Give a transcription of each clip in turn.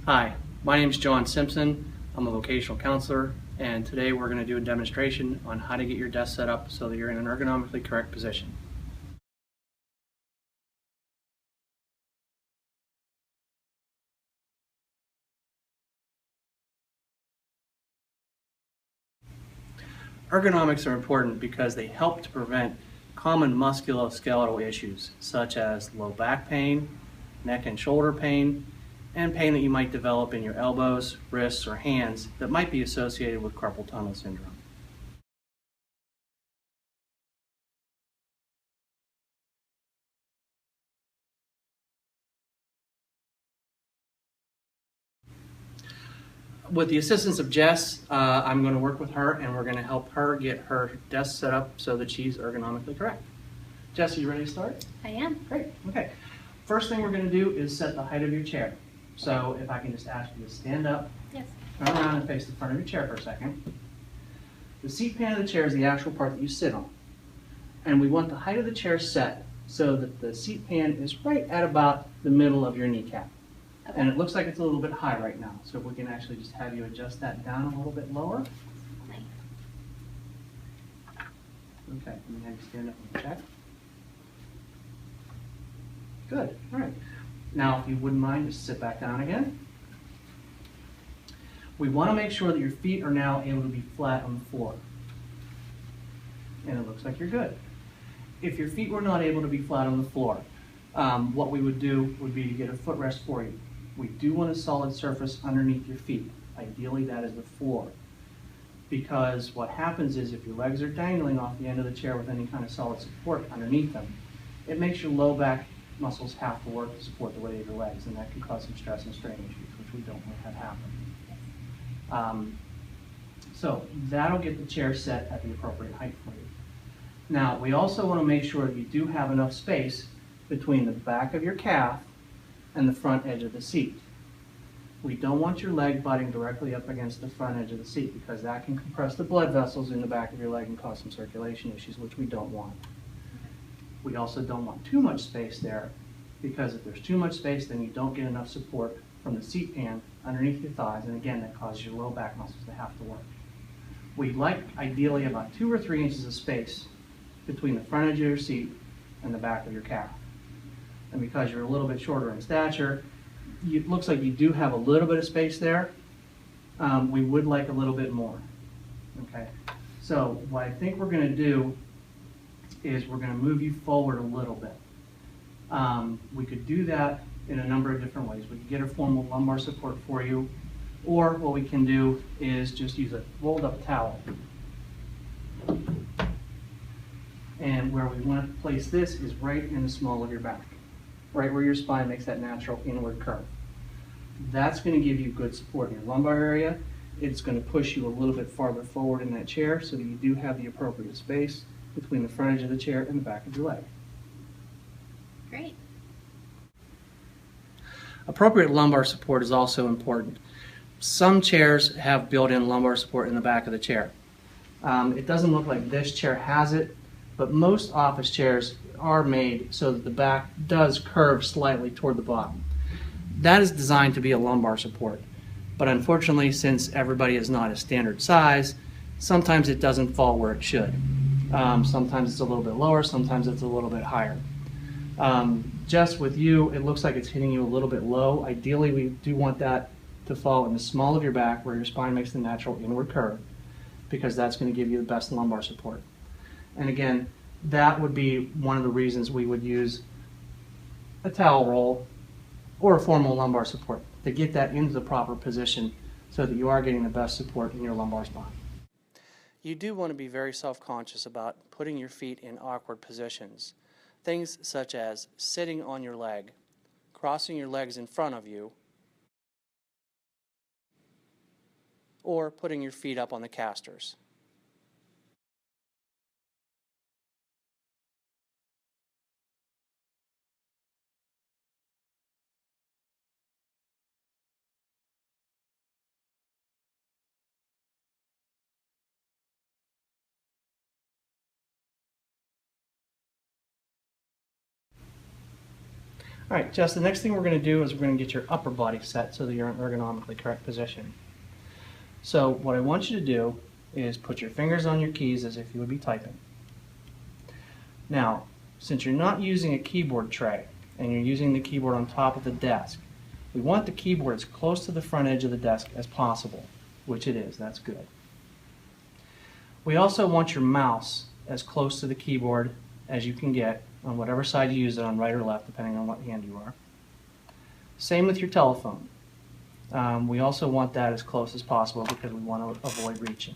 Hi, my name is John Simpson. I'm a vocational counselor, and today we're going to do a demonstration on how to get your desk set up so that you're in an ergonomically correct position. Ergonomics are important because they help to prevent common musculoskeletal issues such as low back pain, neck and shoulder pain, and pain that you might develop in your elbows, wrists, or hands that might be associated with carpal tunnel syndrome. With the assistance of Jess, I'm going to work with her and we're going to help her get her desk set up so that she's ergonomically correct. Jess, are you ready to start? I am. Great. Okay. First thing we're going to do is set the height of your chair. So if I can just ask you to stand up, Yes. turn around and face the front of your chair for a second. The seat pan of the chair is the actual part that you sit on. And we want the height of the chair set so that the seat pan is right at about the middle of your kneecap. Okay. And it looks like it's a little bit high right now. So if we can actually just have you adjust that down a little bit lower. Nice. Okay, let me have you stand up and check. Good, all right. Now, if you wouldn't mind, just sit back down again. We want to make sure that your feet are now able to be flat on the floor. And it looks like you're good. If your feet were not able to be flat on the floor, what we would do would be to get a footrest for you. We do want a solid surface underneath your feet. Ideally, that is the floor. Because what happens is if your legs are dangling off the end of the chair with any kind of solid support underneath them, it makes your low back muscles have to work to support the weight of your legs, and that can cause some stress and strain issues, which we don't want to have happen. So that'll get the chair set at the appropriate height for you. Now, we also want to make sure that you do have enough space between the back of your calf and the front edge of the seat. We don't want your leg butting directly up against the front edge of the seat because that can compress the blood vessels in the back of your leg and cause some circulation issues, which we don't want. We also don't want too much space there because if there's too much space, then you don't get enough support from the seat pan underneath your thighs, and again, that causes your low back muscles to have to work. We'd like ideally about 2 or 3 inches of space between the front edge of your seat and the back of your calf. And because you're a little bit shorter in stature, it looks like you do have a little bit of space there. We would like a little bit more. Okay, so what I think we're going to do is we're going to move you forward a little bit. We could do that in a number of different ways. We could get a formal lumbar support for you, or what we can do is just use a rolled up towel. And where we want to place this is right in the small of your back, right where your spine makes that natural inward curve. That's going to give you good support in your lumbar area. It's going to push you a little bit farther forward in that chair so that you do have the appropriate space between the front edge of the chair and the back of your leg. Great. Appropriate lumbar support is also important. Some chairs have built-in lumbar support in the back of the chair. It doesn't look like this chair has it, but most office chairs are made so that the back does curve slightly toward the bottom. That is designed to be a lumbar support, but unfortunately, since everybody is not a standard size, sometimes it doesn't fall where it should. Sometimes it's a little bit lower, sometimes it's a little bit higher. Just with you, it looks like it's hitting you a little bit low. Ideally, we do want that to fall in the small of your back where your spine makes the natural inward curve, because that's going to give you the best lumbar support. And again, that would be one of the reasons we would use a towel roll or a formal lumbar support to get that into the proper position so that you are getting the best support in your lumbar spine. You do want to be very self-conscious about putting your feet in awkward positions. Things such as sitting on your leg, crossing your legs in front of you, or putting your feet up on the casters. All right, Jess, the next thing we're going to do is we're going to get your upper body set so that you're in ergonomically correct position. So what I want you to do is put your fingers on your keys as if you would be typing. Now, since you're not using a keyboard tray and you're using the keyboard on top of the desk, we want the keyboard as close to the front edge of the desk as possible, which it is. That's good. We also want your mouse as close to the keyboard as you can get on whatever side you use it on, right or left, depending on what hand you are. Same with your telephone. We also want that as close as possible because we want to avoid reaching.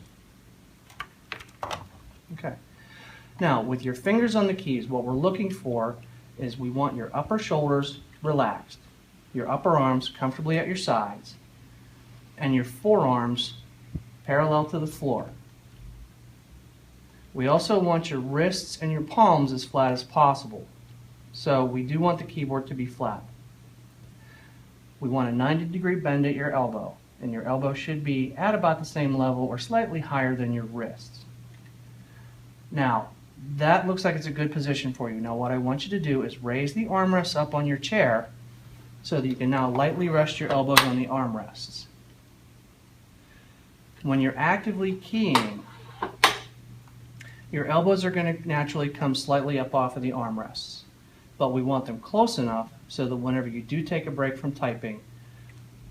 Okay. Now, with your fingers on the keys, what we're looking for is we want your upper shoulders relaxed, your upper arms comfortably at your sides, and your forearms parallel to the floor. We also want your wrists and your palms as flat as possible. So we do want the keyboard to be flat. We want a 90-degree bend at your elbow, and your elbow should be at about the same level or slightly higher than your wrists. Now, that looks like it's a good position for you. Now what I want you to do is raise the armrests up on your chair so that you can now lightly rest your elbows on the armrests. When you're actively keying, your elbows are going to naturally come slightly up off of the armrests, but we want them close enough so that whenever you do take a break from typing,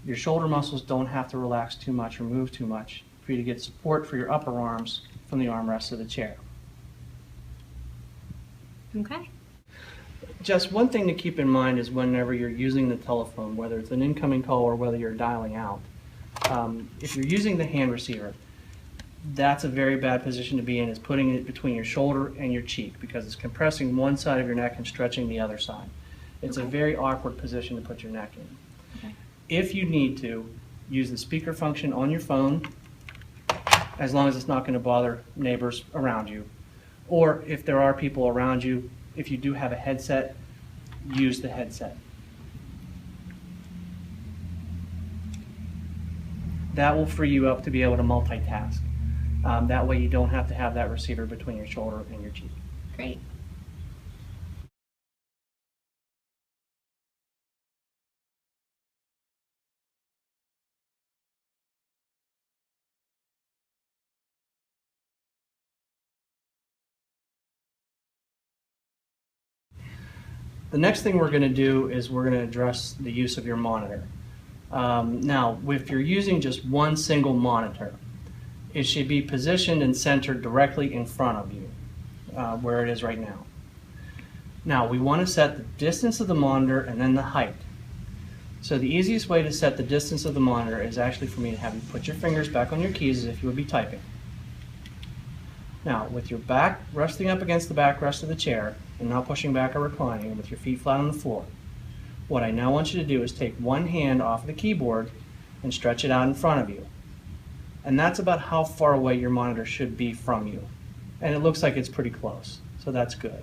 your shoulder muscles don't have to relax too much or move too much for you to get support for your upper arms from the armrests of the chair. Okay. Just one thing to keep in mind is whenever you're using the telephone, whether it's an incoming call or whether you're dialing out, if you're using the hand receiver, that's a very bad position to be in, is putting it between your shoulder and your cheek because it's compressing one side of your neck and stretching the other side. It's a very awkward position to put your neck in. Okay. If you need to, use the speaker function on your phone, as long as it's not going to bother neighbors around you. Or if there are people around you, if you do have a headset, use the headset. That will free you up to be able to multitask. That way you don't have to have that receiver between your shoulder and your cheek. Great. The next thing we're going to do is we're going to address the use of your monitor. Now, if you're using just one single monitor, it should be positioned and centered directly in front of you, where it is right now. Now, we want to set the distance of the monitor and then the height. So the easiest way to set the distance of the monitor is actually for me to have you put your fingers back on your keys as if you would be typing. Now, with your back resting up against the backrest of the chair and not pushing back or reclining, with your feet flat on the floor, what I now want you to do is take one hand off the keyboard and stretch it out in front of you. And that's about how far away your monitor should be from you. And it looks like it's pretty close, so that's good.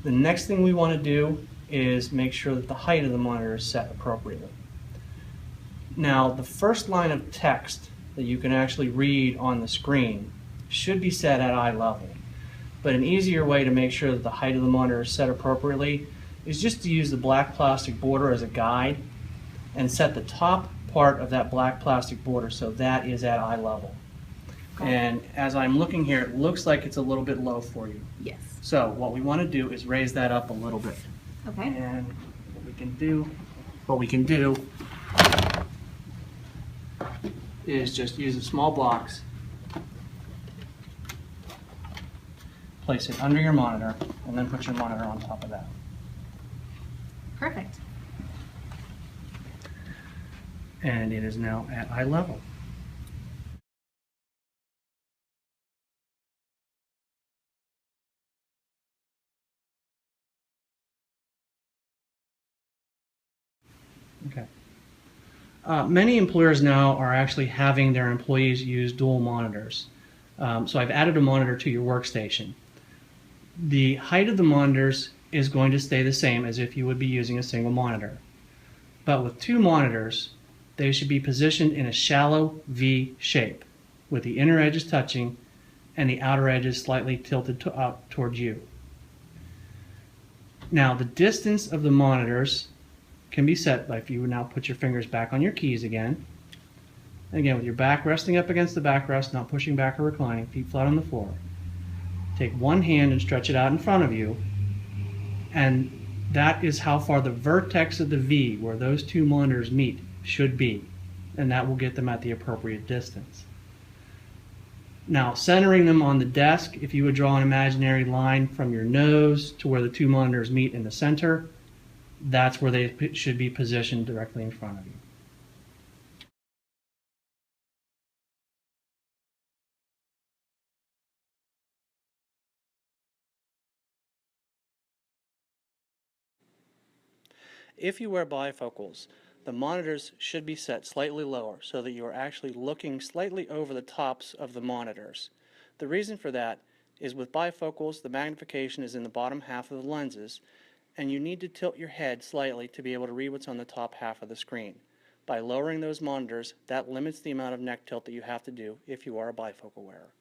The next thing we want to do is make sure that the height of the monitor is set appropriately. Now, the first line of text that you can actually read on the screen should be set at eye level. But an easier way to make sure that the height of the monitor is set appropriately is just to use the black plastic border as a guide and set the top part of that black plastic border so that is at eye level. Okay. And as I'm looking here, it looks like it's a little bit low for you. Yes. So what we want to do is raise that up a little bit. Okay. And what we can do is just use a small box, place it under your monitor, and then put your monitor on top of that. Perfect. And it is now at eye level. Okay. Many employers now are actually having their employees use dual monitors. So I've added a monitor to your workstation. The height of the monitors is going to stay the same as if you would be using a single monitor. But with two monitors, they should be positioned in a shallow V shape, with the inner edges touching and the outer edges slightly tilted out towards you. Now, the distance of the monitors can be set by, if you would now put your fingers back on your keys again. And again, with your back resting up against the backrest, not pushing back or reclining, feet flat on the floor. Take one hand and stretch it out in front of you, and that is how far the vertex of the V, where those two monitors meet, should be. And that will get them at the appropriate distance. Now, centering them on the desk, if you would draw an imaginary line from your nose to where the two monitors meet in the center, that's where they should be positioned directly in front of you. If you wear bifocals, the monitors should be set slightly lower so that you are actually looking slightly over the tops of the monitors. The reason for that is with bifocals, the magnification is in the bottom half of the lenses, and you need to tilt your head slightly to be able to read what's on the top half of the screen. By lowering those monitors, that limits the amount of neck tilt that you have to do if you are a bifocal wearer.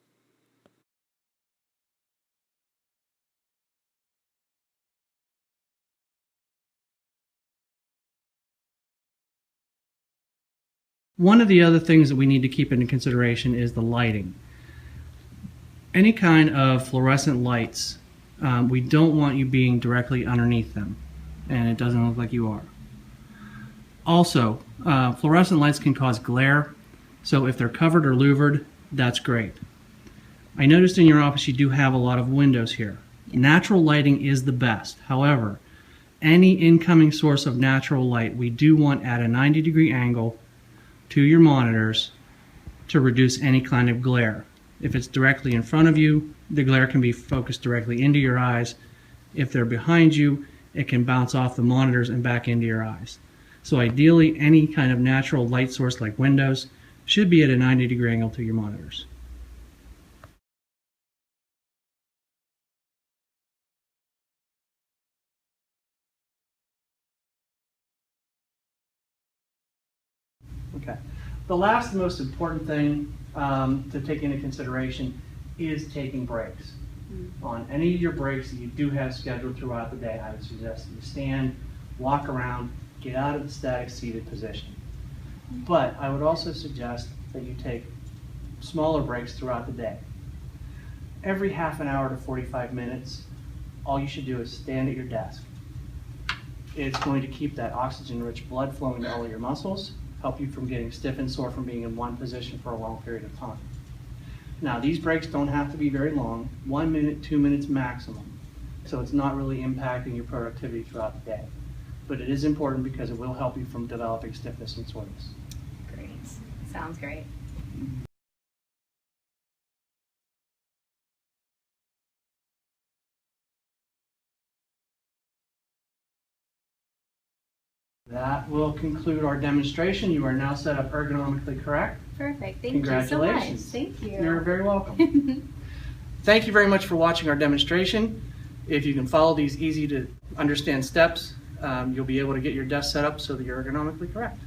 One of the other things that we need to keep into consideration is the lighting. Any kind of fluorescent lights, we don't want you being directly underneath them, and it doesn't look like you are. Also, fluorescent lights can cause glare, so if they're covered or louvered, that's great. I noticed in your office you do have a lot of windows here. Natural lighting is the best. However, any incoming source of natural light we do want at a 90-degree angle to your monitors to reduce any kind of glare. If it's directly in front of you, the glare can be focused directly into your eyes. If they're behind you, it can bounce off the monitors and back into your eyes. So ideally, any kind of natural light source like windows should be at a 90-degree angle to your monitors. Okay. The last most important thing to take into consideration is taking breaks. On any of your breaks that you do have scheduled throughout the day, I would suggest that you stand, walk around, get out of the static seated position. But I would also suggest that you take smaller breaks throughout the day. Every half an hour to 45 minutes, all you should do is stand at your desk. It's going to keep that oxygen-rich blood flowing to all of your muscles, help you from getting stiff and sore from being in one position for a long period of time. Now, these breaks don't have to be very long, 1 minute, 2 minutes maximum. So it's not really impacting your productivity throughout the day. But it is important because it will help you from developing stiffness and soreness. Great. Sounds great. That will conclude our demonstration. You are now set up ergonomically correct. Perfect. Thank you so much. Congratulations. Thank you. You're very welcome. Thank you very much for watching our demonstration. If you can follow these easy to understand steps, you'll be able to get your desk set up so that you're ergonomically correct.